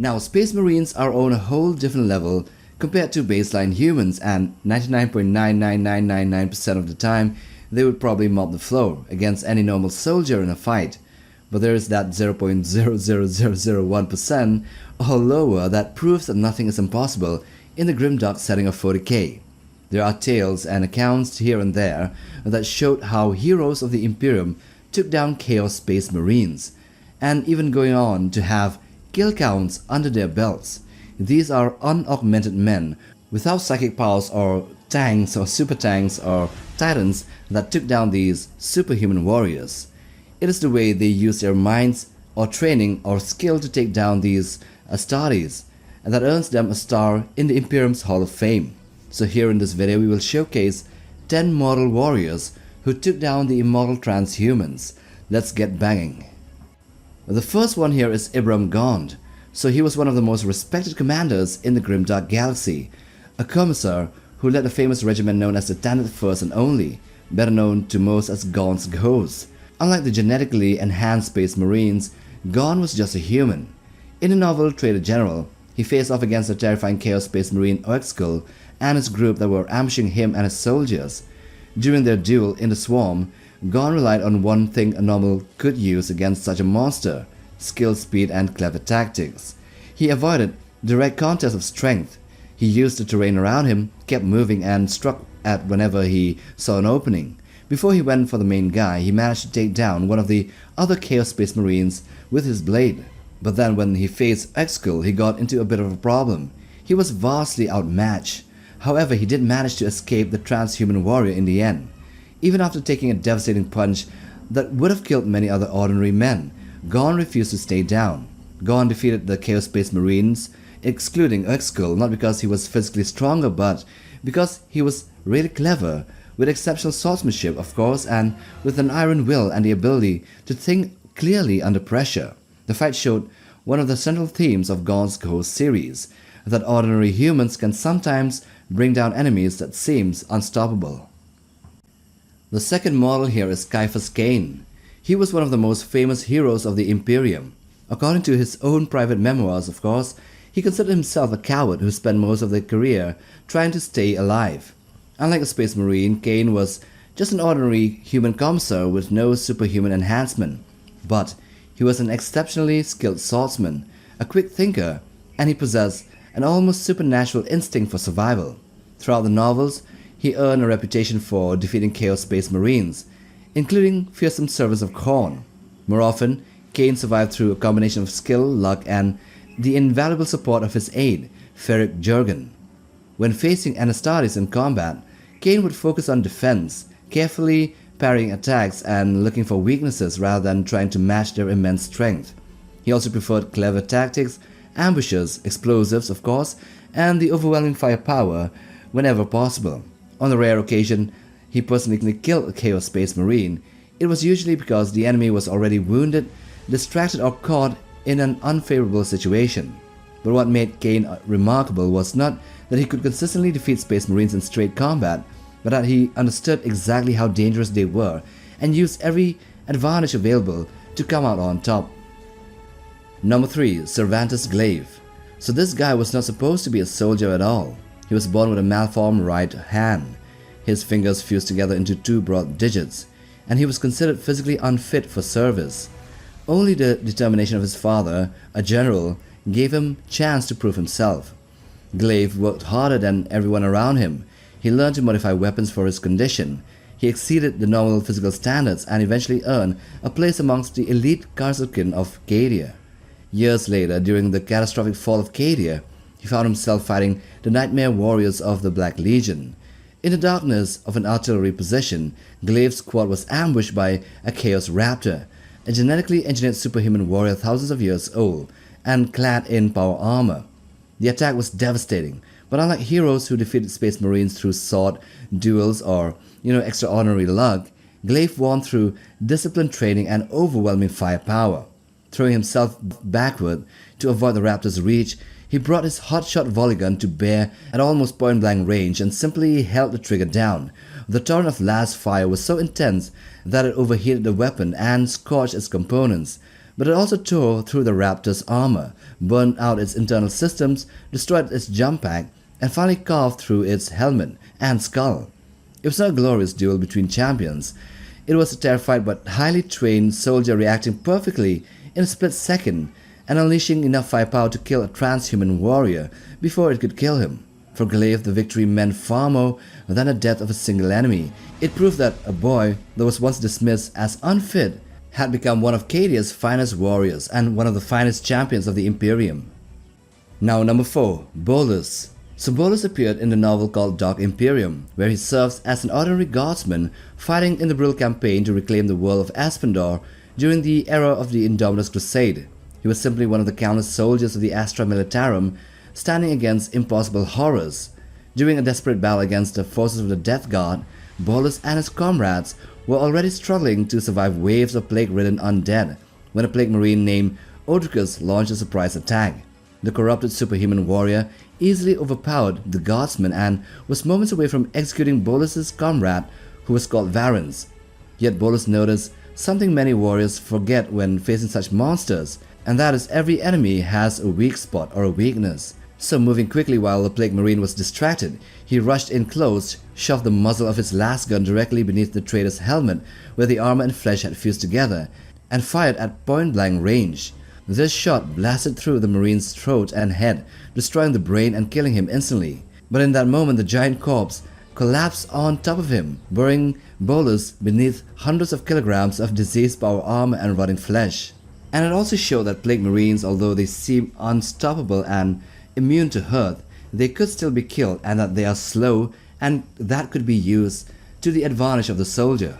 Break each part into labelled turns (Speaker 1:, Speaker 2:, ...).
Speaker 1: Now, Space Marines are on a whole different level compared to baseline humans, and 99.99999% of the time they would probably mop the floor against any normal soldier in a fight. But there is that 0.00001% or lower that proves that nothing is impossible in the grimdark setting of 40k. There are tales and accounts here and there that showed how heroes of the Imperium took down Chaos Space Marines, and even going on to have kill counts under their belts. These are unaugmented men without psychic powers or tanks or super tanks or titans that took down these superhuman warriors. It is the way they use their minds or training or skill to take down these Astartes, and that earns them a star in the Imperium's Hall of Fame. So here in this video we will showcase 10 mortal warriors who took down the immortal transhumans. Let's get banging. The first one here is Ibram Gaunt. So he was one of the most respected commanders in the grimdark galaxy, a commissar who led a famous regiment known as the 10th First and Only, better known to most as Gaunt's Ghosts. Unlike the genetically enhanced Space Marines, Gaunt was just a human. In the novel Trader General, he faced off against the terrifying Chaos Space Marine Oexkull and his group that were ambushing him and his soldiers. During their duel in the swarm, Gaunt relied on one thing a normal could use against such a monster: skill, speed, and clever tactics. He avoided direct contests of strength. He used the terrain around him, kept moving, and struck at whenever he saw an opening. Before he went for the main guy, he managed to take down one of the other Chaos Space Marines with his blade. But then when he faced Oexkull, he got into a bit of a problem. He was vastly outmatched. However, he did manage to escape the transhuman warrior in the end. Even after taking a devastating punch that would have killed many other ordinary men, Gaunt refused to stay down. Gaunt defeated the Chaos Space Marines, excluding Oexkull, not because he was physically stronger, but because he was really clever, with exceptional swordsmanship, of course, and with an iron will and the ability to think clearly under pressure. The fight showed one of the central themes of Gaunt's Ghost series, that ordinary humans can sometimes bring down enemies that seems unstoppable. The second model here is Ciaphas Cain. He was one of the most famous heroes of the Imperium. According to his own private memoirs, of course, he considered himself a coward who spent most of their career trying to stay alive. Unlike a Space Marine, Cain was just an ordinary human commissar with no superhuman enhancement. But he was an exceptionally skilled swordsman, a quick thinker, and he possessed an almost supernatural instinct for survival. Throughout the novels, he earned a reputation for defeating Chaos Space Marines, including fearsome servants of Khorne. More often, Cain survived through a combination of skill, luck, and the invaluable support of his aide, Ferric Jurgen. When facing Astartes in combat, Cain would focus on defense, carefully parrying attacks and looking for weaknesses rather than trying to match their immense strength. He also preferred clever tactics, ambushes, explosives, of course, and the overwhelming firepower whenever possible. On a rare occasion, he personally killed a Chaos Space Marine. It was usually because the enemy was already wounded, distracted, or caught in an unfavorable situation. But what made Cain remarkable was not that he could consistently defeat Space Marines in straight combat, but that he understood exactly how dangerous they were and used every advantage available to come out on top. Number 3. Servantus Glaive. So this guy was not supposed to be a soldier at all. He was born with a malformed right hand. His fingers fused together into 2 broad digits, and he was considered physically unfit for service. Only the determination of his father, a general, gave him chance to prove himself. Glaive worked harder than everyone around him. He learned to modify weapons for his condition. He exceeded the normal physical standards and eventually earned a place amongst the elite Guardsmen of Cadia. Years later, during the catastrophic Fall of Cadia, he found himself fighting the nightmare warriors of the Black Legion. In the darkness of an artillery position, Glaive's squad was ambushed by a Chaos Raptor, a genetically engineered superhuman warrior thousands of years old and clad in power armor. The attack was devastating, but unlike heroes who defeated Space Marines through sword duels or, extraordinary luck, Glaive won through disciplined training and overwhelming firepower. Throwing himself backward to avoid the Raptor's reach, he brought his hotshot volley gun to bear at almost point-blank range and simply held the trigger down. The torrent of last fire was so intense that it overheated the weapon and scorched its components, but it also tore through the Raptor's armor, burned out its internal systems, destroyed its jump pack, and finally carved through its helmet and skull. It was not a glorious duel between champions. It was a terrified but highly trained soldier reacting perfectly in a split second and unleashing enough firepower to kill a transhuman warrior before it could kill him. For Glaive, the victory meant far more than the death of a single enemy. It proved that a boy that was once dismissed as unfit had become one of Cadia's finest warriors and one of the finest champions of the Imperium. Now number 4, Bolus. So Bolus appeared in the novel called Dark Imperium, where he serves as an ordinary guardsman fighting in the brutal campaign to reclaim the world of Aspendor during the era of the Indominus Crusade. He was simply one of the countless soldiers of the Astra Militarum standing against impossible horrors. During a desperate battle against the forces of the Death God, Bolus and his comrades were already struggling to survive waves of plague-ridden undead when a plague marine named Odricus launched a surprise attack. The corrupted superhuman warrior easily overpowered the Guardsman and was moments away from executing Bolus's comrade, who was called Varens. Yet Bolus noticed something many warriors forget when facing such monsters, and that is every enemy has a weak spot or a weakness. So moving quickly while the plague marine was distracted, he rushed in close, shoved the muzzle of his last gun directly beneath the traitor's helmet where the armor and flesh had fused together, and fired at point-blank range. This shot blasted through the marine's throat and head, destroying the brain and killing him instantly. But in that moment the giant corpse collapsed on top of him, burying Bolus beneath hundreds of kilograms of diseased power armor and rotting flesh. And it also showed that plague marines, although they seem unstoppable and immune to hurt, they could still be killed, and that they are slow, and that could be used to the advantage of the soldier.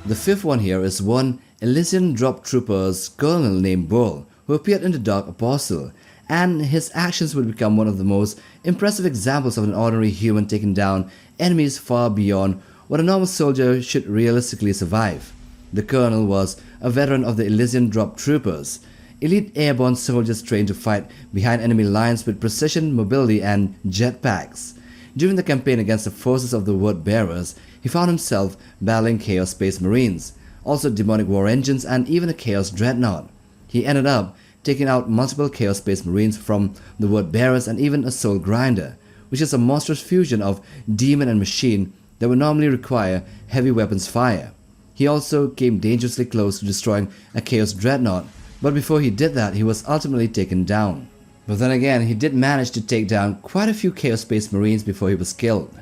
Speaker 1: The 5th one here is one Elysian Drop Troopers colonel named Boerl, who appeared in the Dark Apostle, and his actions would become one of the most impressive examples of an ordinary human taking down enemies far beyond what a normal soldier should realistically survive. The colonel was a veteran of the Elysian Drop Troopers, elite airborne soldiers trained to fight behind enemy lines with precision, mobility, and jetpacks. During the campaign against the forces of the Word Bearers, he found himself battling Chaos Space Marines, also demonic war engines, and even a Chaos Dreadnought. He ended up taking out multiple Chaos Space Marines from the Word Bearers and even a Soul Grinder, which is a monstrous fusion of demon and machine that would normally require heavy weapons fire. He also came dangerously close to destroying a Chaos Dreadnought, but before he did that, he was ultimately taken down. But then again, he did manage to take down quite a few Chaos Space Marines before he was killed.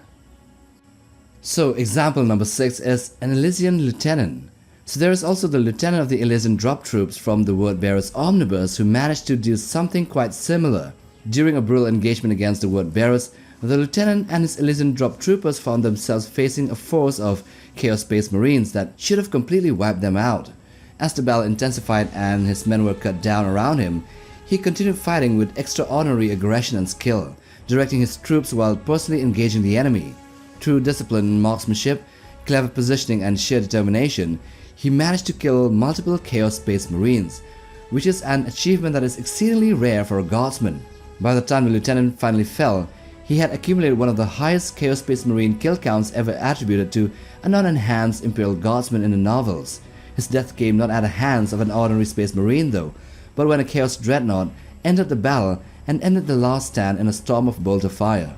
Speaker 1: So example number 6 is an Elysian Lieutenant. So there is also the Lieutenant of the Elysian Drop Troops from the Word Bearers Omnibus who managed to do something quite similar. During a brutal engagement against the Word Bearers, the Lieutenant and his Elysian Drop Troopers found themselves facing a force of Chaos Space Marines that should have completely wiped them out. As the battle intensified and his men were cut down around him, he continued fighting with extraordinary aggression and skill, directing his troops while personally engaging the enemy. Through discipline, marksmanship, clever positioning, and sheer determination, he managed to kill multiple Chaos Space Marines, which is an achievement that is exceedingly rare for a Guardsman. By the time the Lieutenant finally fell, he had accumulated one of the highest Chaos Space Marine kill counts ever attributed to a non-enhanced Imperial Guardsman in the novels. His death came not at the hands of an ordinary Space Marine though, but when a Chaos Dreadnought entered the battle and ended the last stand in a storm of bolter fire.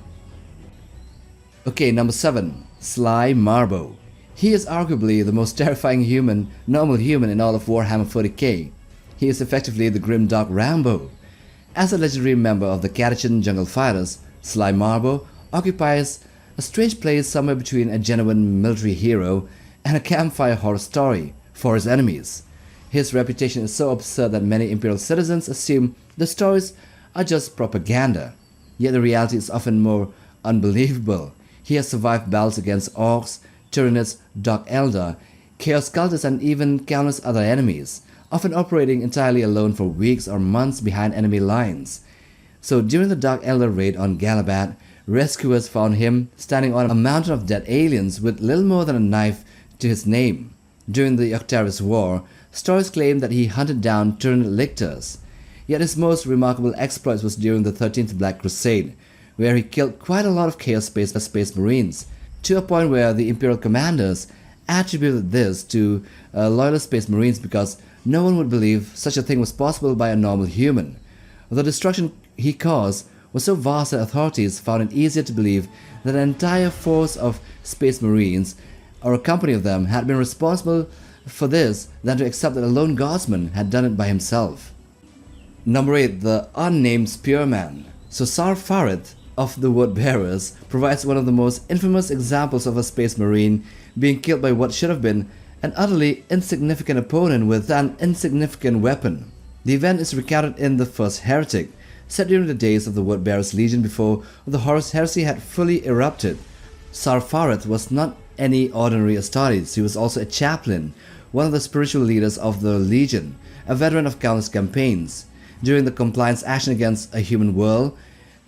Speaker 1: Okay, number 7. Sly Marbo. He is arguably the most terrifying normal human in all of Warhammer 40k. He is effectively the grim dark Rambo. As a legendary member of the Catachan Jungle Fighters, Sly Marbo occupies a strange place somewhere between a genuine military hero and a campfire horror story for his enemies. His reputation is so absurd that many Imperial citizens assume the stories are just propaganda. Yet the reality is often more unbelievable. He has survived battles against orcs, Tyranids, Dark Eldar, Chaos Cultists, and even countless other enemies, often operating entirely alone for weeks or months behind enemy lines. So during the Dark Eldar raid on Galabat, rescuers found him standing on a mountain of dead aliens with little more than a knife to his name. During the Octavius War, stories claim that he hunted down Tyranid lictors. Yet his most remarkable exploits was during the 13th Black Crusade, where he killed quite a lot of Chaos Space Marines, to a point where the Imperial commanders attributed this to loyalist Space Marines because no one would believe such a thing was possible by a normal human. The destruction he caused was so vast that authorities found it easier to believe that an entire force of Space Marines, or a company of them, had been responsible for this than to accept that a lone Guardsman had done it by himself. Number 8. The Unnamed Spearman. So Sar Fareth of the Word Bearers provides one of the most infamous examples of a Space Marine being killed by what should have been an utterly insignificant opponent with an insignificant weapon. The event is recounted in the First Heretic, set during the days of the Word Bearers Legion before the Horus Heresy had fully erupted. Sar Fareth was not any ordinary Astartes. He was also a chaplain, one of the spiritual leaders of the Legion, a veteran of countless campaigns. During the compliance action against a human world,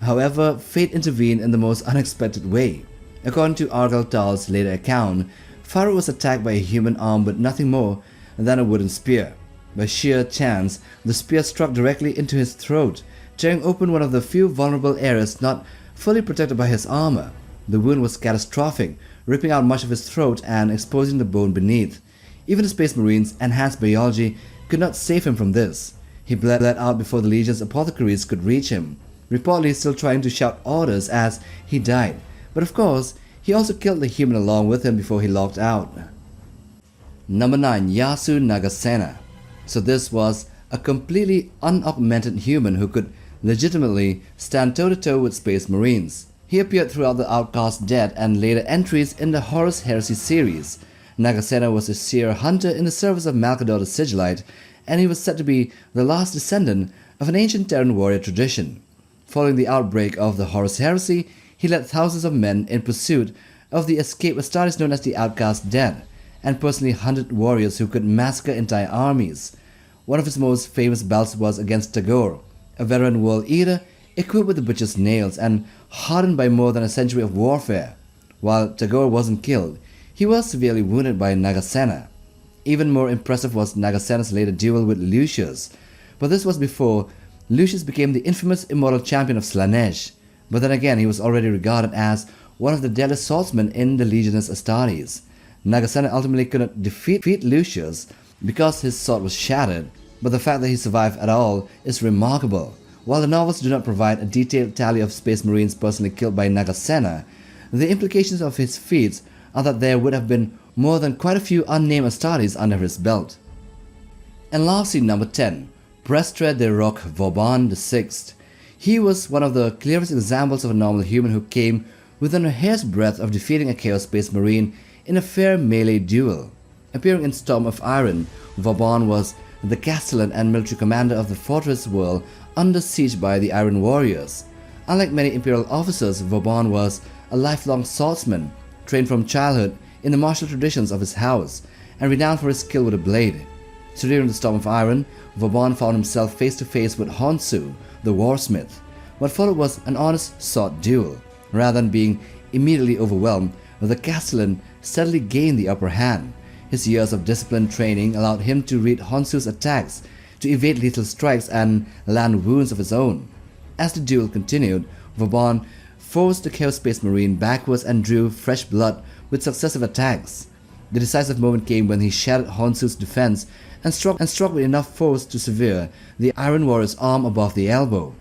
Speaker 1: however, fate intervened in the most unexpected way. According to Argyll Tal's later account, Fareth was attacked by a human arm with nothing more than a wooden spear. By sheer chance, the spear struck directly into his throat, tearing open one of the few vulnerable areas not fully protected by his armor. The wound was catastrophic, ripping out much of his throat and exposing the bone beneath. Even the Space Marines' enhanced biology could not save him from this. He bled out before the Legion's apothecaries could reach him, reportedly still trying to shout orders as he died. But of course, he also killed the human along with him before he locked out. Number 9. Yasu Nagasena. So this was a completely unaugmented human who could legitimately stand toe-to-toe with Space Marines. He appeared throughout the Outcast Dead and later entries in the Horus Heresy series. Nagasena was a seer hunter in the service of Malcador the Sigillite, and he was said to be the last descendant of an ancient Terran warrior tradition. Following the outbreak of the Horus Heresy, he led thousands of men in pursuit of the escaped Astartes known as the Outcast Dead, and personally hunted warriors who could massacre entire armies. One of his most famous battles was against Tagore, a veteran world eater equipped with the butcher's nails and hardened by more than a century of warfare. While Tagore wasn't killed, he was severely wounded by Nagasena. Even more impressive was Nagasena's later duel with Lucius, but this was before Lucius became the infamous immortal champion of Slanesh. But then again, he was already regarded as one of the deadliest swordsmen in the Legionist Astartes. Nagasena ultimately could not defeat Lucius because his sword was shattered, but the fact that he survived at all is remarkable. While the novels do not provide a detailed tally of Space Marines personally killed by Nagasena, the implications of his feats are that there would have been more than quite a few unnamed Astartes under his belt. And lastly, number 10. Prestre de Roc Vauban VI. He was one of the clearest examples of a normal human who came within a hair's breadth of defeating a Chaos Space Marine in a fair melee duel. Appearing in Storm of Iron, Vauban was the Castellan and military commander of the fortress world under siege by the Iron Warriors. Unlike many Imperial officers, Vauban was a lifelong swordsman, trained from childhood in the martial traditions of his house, and renowned for his skill with a blade. So during the Storm of Iron, Vauban found himself face to face with Honsou, the warsmith. What followed was an honest sword duel. Rather than being immediately overwhelmed, the Castellan steadily gained the upper hand. His years of disciplined training allowed him to read Honsou's attacks, to evade lethal strikes and land wounds of his own. As the duel continued, Vauban forced the Chaos Space Marine backwards and drew fresh blood with successive attacks. The decisive moment came when he shattered Honsou's defense and struck with enough force to sever the Iron Warrior's arm above the elbow.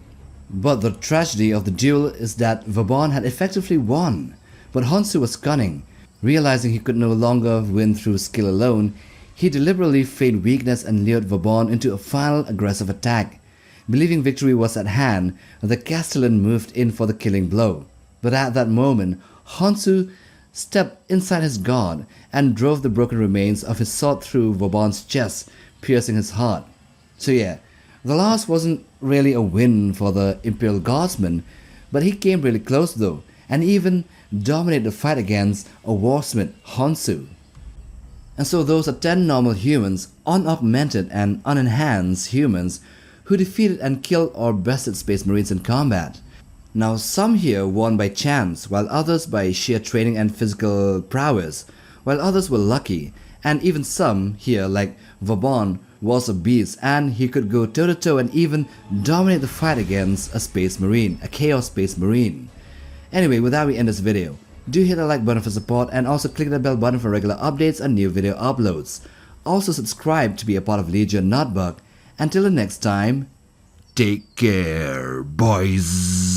Speaker 1: But the tragedy of the duel is that Vauban had effectively won, but Honsou was cunning. Realizing he could no longer win through skill alone, he deliberately feigned weakness and lured Vauban into a final aggressive attack. Believing victory was at hand, the Castellan moved in for the killing blow. But at that moment, Honsou stepped inside his guard and drove the broken remains of his sword through Vauban's chest, piercing his heart. So yeah, the loss wasn't really a win for the Imperial Guardsman, but he came really close though, and even dominated the fight against a warsmith, Honsou. And so those are 10 normal humans, unaugmented and unenhanced humans, who defeated and killed or bested Space Marines in combat. Now some here won by chance, while others by sheer training and physical prowess, while others were lucky, and even some here like Vauban was a beast and he could go toe-to-toe and even dominate the fight against a Space Marine, a Chaos Space Marine. Anyway, with that we end this video. Do hit the like button for support and also click the bell button for regular updates and new video uploads. Also subscribe to be a part of Legion Notebook. Until the next time, take care, boys.